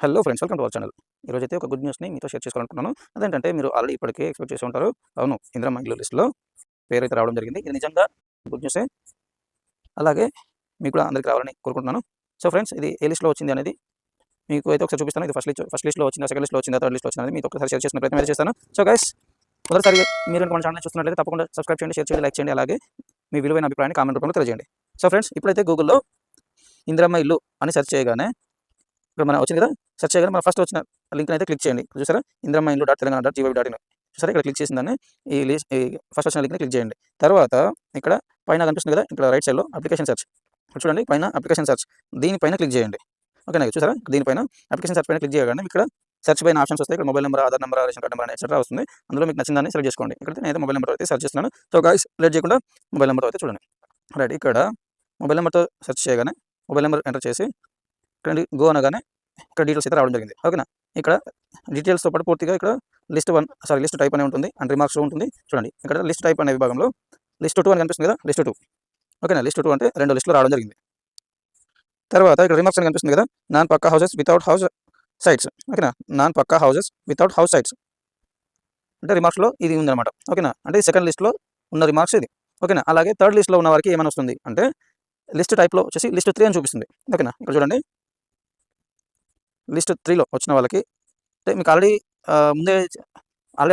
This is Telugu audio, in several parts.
Hello friends, welcome to our channel. ఈరోజైతే ఒక గుడ్ న్యూస్‌ని మీతో షేర్ చేసుకోవాలనుకుంటున్నాను. అదేంటంటే మీరు ఆల్రెడీ ఇప్పటికే ఎక్స్‌పెక్ట్ చేసి ఉంటారు. అవును, ఇందిరమ్మ ఇల్లు లిస్ట్‌లో పేరైతే రావడం జరిగింది. ఇది నిజంగా గుడ్ న్యూసే. అలాగే మీకు కూడా అందరికి రావాలని కోరుకుంటున్నాను. సో ఫ్రెండ్స్, ఇది ఏ లిస్ట్‌లో వచ్చింది అనేది మీకు అయితే ఒకసారి చూపిస్తాను. ఇది ఫస్ట్ లిస్ట్‌లో వచ్చిందా, సెకండ్ లిస్ట్‌లో వచ్చిందా, థర్డ్ లిస్ట్‌లో వచ్చిందా అనేది మీతో ఒకసారి షేర్ చేసుకునే ప్రయత్నం అయితే చేస్తాను. సో గైస్, మొదటిసారి మీరు మన ఛానల్‌ని చూస్తున్నట్లయితే తప్పకుండా సబ్స్క్రైబ్ చేయండి, షేర్ చేయండి, లైక్ చేయండి. అలాగే మీ విలువైన అభిప్రాయాన్ని కామెంట్ రూపంలో తెలియజేయండి. సో ఫ్రెండ్స్, ఇప్పుడైతే గూగుల్‌లో ఇందిరమ్మ ఇల్లు అని సెర్చ్ చేయగానే ఇక్కడ మన వచ్చింది కదా, సెర్చ్ చేయగానే మన ఫస్ట్ వచ్చిన లింక్ అయితే క్లిక్ చేయండి. చూసారా, ఇందిరమ్మ ఇల్లు .telanగana.gov.in. చూసారా, ఇక్కడ క్లిక్ చేసిన దాన్ని ఈ ఫస్ట్ వచ్చిన లింక్ని క్లిక్ చేయండి. తర్వాత ఇక్కడ పైన కనిపిస్తుంది కదా, ఇక్కడ రైట్ సైడ్లో అప్లికేషన్ సెర్చ్ చూడండి, పైన అప్లికేషన్ సెర్చ్ దీనిపైన క్లిక్ చేయండి. ఓకేనా, చూసారా, దీనిపైన అప్లికేషన్ సెర్చ్ పైన క్లిక్ చేయగానే ఇక్కడ సెర్చ్ పైన ఆప్షన్స్ వస్తాయి. ఇక్కడ mobile number, Aadhaar number, ration card number అని ఎక్సెట్రా వస్తుంది. అందులో మీకు నచ్చిన దాన్ని సెలెక్ట్ చేసుకోండి. ఇక్కడ నేను మొబైల్ నెంబర్ అయితే సెర్చ్ చేస్తున్నాను. సో గైస్, లేట్ చేయకుండా మొబైల్ నెంబర్ అయితే చూడండి. రైట్, ఇక్కడ మొబైల్ నెంబర్తో సెర్చ్ చేయగానే మొబైల్ నెంబర్ ఎంటర్ చేసి ఇక్కడ గో అనగానే ఇక్కడ డీటెయిల్స్ అయితే రావడం జరిగింది. ఓకేనా, ఇక్కడ డీటెయిల్స్తో పాటు పూర్తిగా ఇక్కడ లిస్ట్ టైప్ అనే ఉంటుంది అండ్ రిమార్క్స్ ఉంటుంది. చూడండి, ఇక్కడ లిస్ట్ టైప్ అనే విభాగంలో లిస్ట్ 2 అని కనిపిస్తుంది కదా, లిస్ట్ 2. ఓకేనా, లిస్ట్ 2 అంటే 2 లిస్టులు రావడం జరిగింది. తర్వాత ఇక్కడ రిమార్క్స్ అని కనిపిస్తుంది కదా, నాన్ పక్కా హౌసెస్ వితౌట్ హౌస్ సైట్స్. ఓకేనా, నాన్ పక్కా హౌసెస్ వితౌట్ హౌస్ సైట్స్ అంటే రిమార్క్స్లో ఇది ఉందన్నమాట. ఓకేనా, అంటే సెకండ్ లిస్ట్లో ఉన్న రిమార్క్స్ ఇది. ఓకేనా, అలాగే థర్డ్ లిస్ట్లో ఉన్న వారికి ఏమైనా వస్తుంది అంటే లిస్ట్ టైప్లో వచ్చేసి లిస్ట్ 3 అని చూపిస్తుంది. ఓకేనా, ఇక్కడ చూడండి, లిస్ట్ 3లో వచ్చిన వాళ్ళకి అంటే మీకు ఆల్రెడీ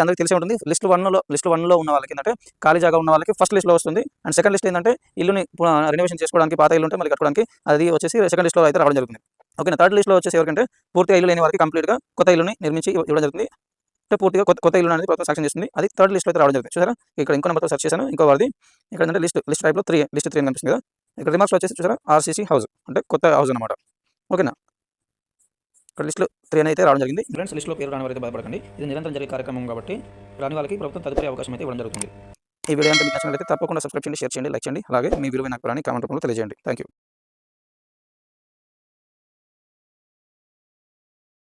అందరికీ తెలిసే ఉంటుంది. లిస్ట్ 1లో ఉన్న వాళ్ళకి ఏంటంటే ఖాళీ జాగా ఉన్న వాళ్ళకి ఫస్ట్ లిస్ట్లో వస్తుంది. అండ్ సెకండ్ లిస్ట్ ఏంటంటే ఇల్లుని రెనోవేషన్ చేసుకోవడానికి, పాత ఇల్లు ఉంటే మళ్ళీ కట్టుకోవడానికి అది వచ్చేసి సెకండ్ లిస్ట్లో అయితే రావడం జరుగుతుంది. ఓకేనా, థర్డ్ లిస్ట్లో వచ్చేసి ఎవరికంటే పూర్తిగా ఇల్లు లేని వారికి కంప్లీట్గా కొత్త ఇల్లుని నిర్మించి ఇవ్వడం జరుగుతుంది. అంటే పూర్తిగా కొత్త ఇల్లు అనేది ప్రభుత్వం సాక్ష్యం చేస్తుంది. అది థర్డ్ లిస్ట్లో అయితే రావడం జరుగుతుంది. చూసారా, ఇక్కడ ఇంకో నెంబర్తో సెర్చ్ చేశాను, ఇంకో వారిది ఇక్కడ ఏంటంటే లిస్ట్ టైప్లో లిస్ట్ 3 అని కనిపిస్తుంది కదా. ఇక్కడ రిమార్క్స్లో వచ్చేసి చూసారా, ఆర్సీసీ హౌస్ అంటే కొత్త హౌస్ అనమాట. ఓకేనా, ఇక్కడ లిస్టులో 3 అని అయితే రావడం జరిగింది. ఫ్రెండ్స్, లిస్టులో పేరు రాని వారైతే బాధపడకండి. ఇది నిరంతరం జరిగే కార్యక్రమం కాబట్టి రాని వాళ్ళకి ప్రభుత్వం తదుపరి అవకాశం అయితే ఇవ్వడం జరుగుతుంది. ఈ వీడియో అంటే మీకు నచ్చినట్లయితే తప్పకుండా సబ్స్క్రైబ్ చేయండి, షేర్ చేయండి, లైక్ చేయండి. అలాగే మీ విలువైన అభిప్రాయాన్ని కామెంట్ రూపంలో తెలియజేయండి. Thank you.